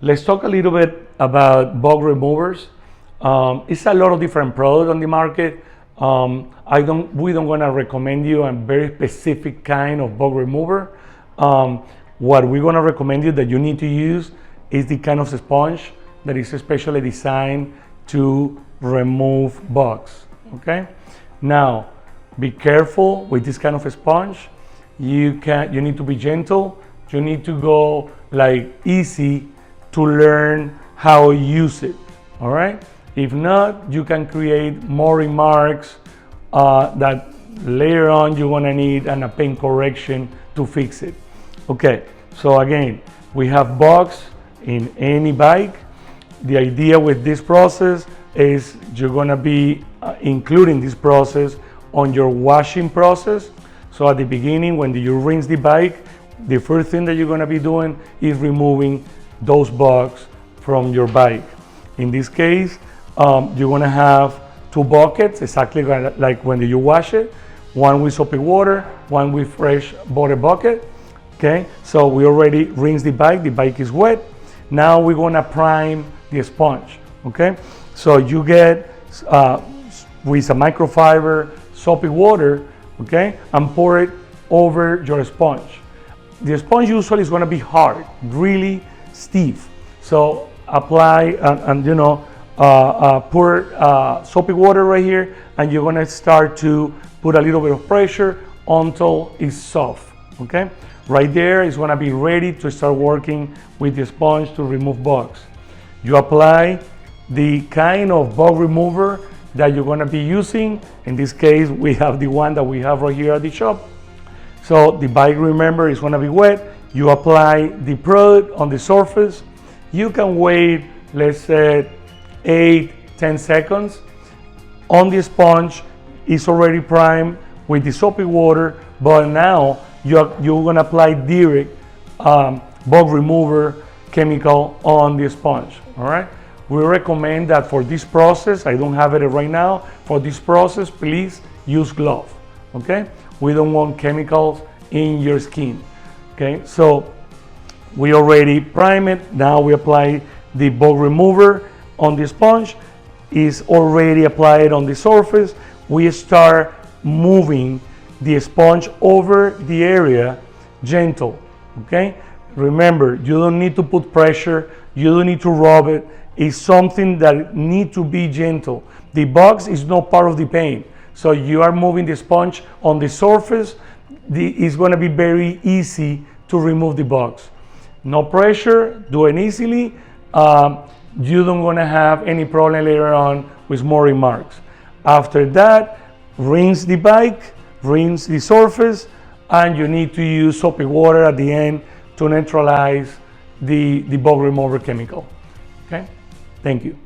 let's talk a little bit about bug removers. It's a lot of different products on the market. We don't want to recommend you a very specific kind of bug remover. What we're going to recommend you that you need to use is the kind of sponge that is especially designed to remove bugs. Okay. Now, be careful with this kind of sponge. You need to be gentle. You need to go like easy to learn how to use it. All right. If not, you can create more remarks that later on you're gonna need a paint correction to fix it. Okay. So again, we have bugs in any bike. The idea with this process is you're gonna be including this process on your washing process. So at the beginning, when you rinse the bike, the first thing that you're gonna be doing is removing those bugs from your bike. In this case, you're gonna have two buckets, exactly like when you wash it, one with soapy water, one with fresh water bucket. Okay, so we already rinsed the bike is wet. Now we're gonna prime the sponge. Okay, so you get with a microfiber soapy water, okay, and pour it over your sponge. The sponge usually is gonna be hard, really stiff. So apply and pour soapy water right here, and you're gonna start to put a little bit of pressure until it's soft. Okay, right there is gonna be ready to start working with the sponge to remove bugs. You apply the kind of bug remover that you're gonna be using. In this case, we have the one that we have right here at the shop. So the bike, remember, is gonna be wet. You apply the product on the surface. You can wait, let's say, 8-10 seconds. On the sponge, it's already primed with the soapy water, but now you're gonna apply direct bug remover chemical on the sponge. All right. We recommend that for this process, I don't have it right now. For this process, please use gloves. Okay. We don't want chemicals in your skin. Okay. So we already prime it. Now we apply the bug remover on the sponge. Is already applied on the surface. We start moving the sponge over the area, gentle. Okay. Remember, you don't need to put pressure. You don't need to rub it. It's something that needs to be gentle. The bugs is not part of the paint. So you are moving the sponge on the surface. It's going to be very easy to remove the bugs. No pressure, do it easily. You don't want to have any problem later on with more remarks. After that, rinse the bike, rinse the surface, and you need to use soapy water at the end to neutralize the bug remover chemical. Okay, thank you.